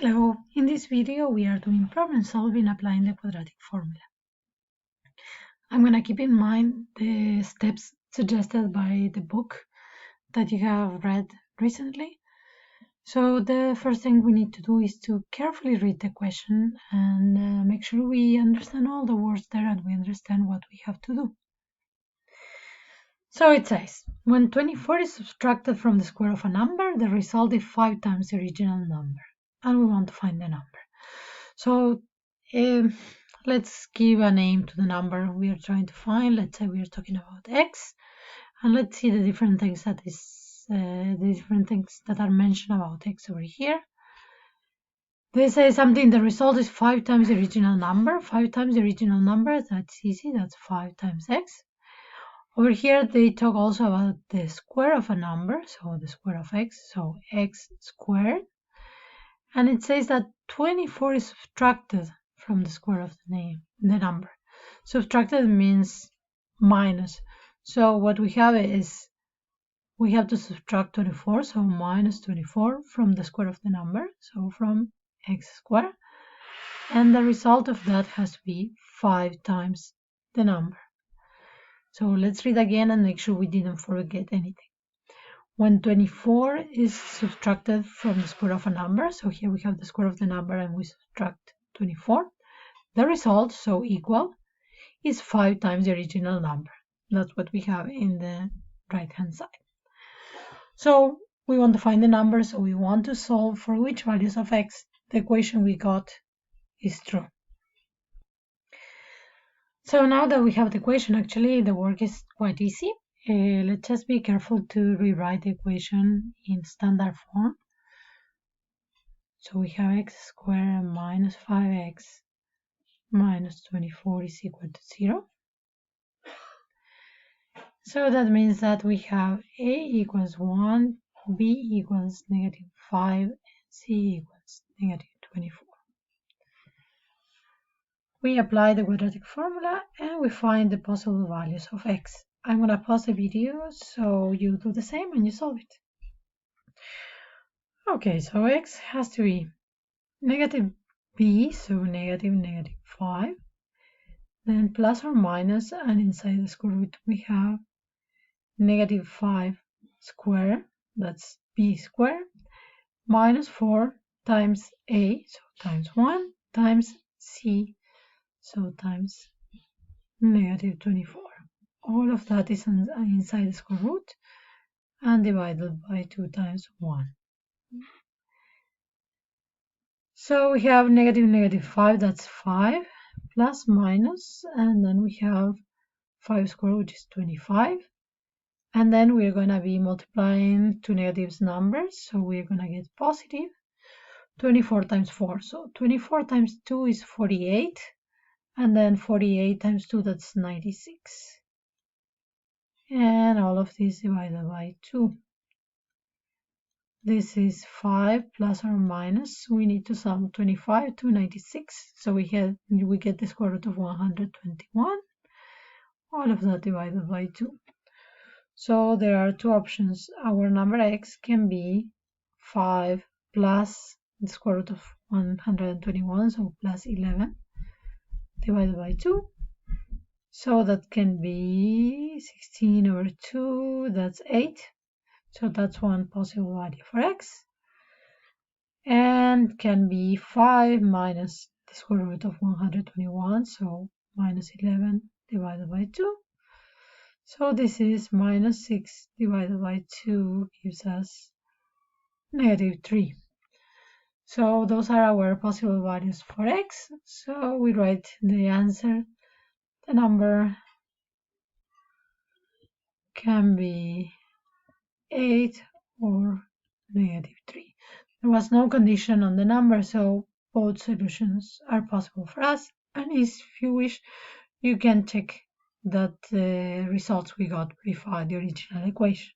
Hello, in this video we are doing problem solving applying the quadratic formula. I'm going to keep in mind the steps suggested by the book that you have read recently. So the first thing we need to do is to carefully read the question and make sure we understand all the words there and we understand what we have to do. So it says, when 24 is subtracted from the square of a number, the result is 5 times the original number. And we want to find the number. So let's give a name to the number we are trying to find. Let's say we are talking about x, and let's see the different things that are mentioned about x over here. They say something. The result is 5 times the original number. 5 times the original number. That's easy. That's 5 times x. Over here, they talk also about the square of a number. So the square of x. So x squared. And it says that 24 is subtracted from the square of the number. Subtracted means minus. So what we have is we have to subtract 24, so minus 24 from the square of the number, so from x squared. And the result of that has to be 5 times the number. So let's read again and make sure we didn't forget anything. When 24 is subtracted from the square of a number, so here we have the square of the number and we subtract 24, the result, so equal, is 5 times the original number. That's what we have in the right-hand side. So we want to find the number, so we want to solve for which values of x the equation we got is true. So now that we have the equation, actually the work is quite easy. Let's just be careful to rewrite the equation in standard form. So we have x squared minus 5x minus 24 is equal to 0. So that means that we have a equals 1, b equals negative 5, and c equals negative 24. We apply the quadratic formula and we find the possible values of x. I'm going to pause the video so you do the same and you solve it. Okay, so x has to be negative b, so negative 5, then plus or minus, and inside the square root we have negative 5 squared, that's b squared, minus 4 times a, so times 1, times c, so times negative 24. All of that is inside the square root and divided by 2 times 1. So we have negative 5, that's 5, plus minus, and then we have 5 squared, which is 25. And then we're going to be multiplying two negatives numbers, so we're going to get positive 24 times 4. So 24 times 2 is 48, and then 48 times 2, that's 96. And all of this divided by 2. This is 5 plus or minus. We need to sum 25 to 96, so we get the square root of 121. All of that divided by 2. So there are two options. Our number x can be 5 plus the square root of 121, so plus 11 divided by 2. So that can be 16 over 2, that's 8. So that's one possible value for x. And can be 5 minus the square root of 121, so minus 11 divided by 2. So this is minus 6 divided by 2 gives us negative 3. So those are our possible values for x. So we write the answer. The number can be 8 or negative 3. There was no condition on the number, so both solutions are possible for us. And if you wish, you can check that the results we got verify the original equation.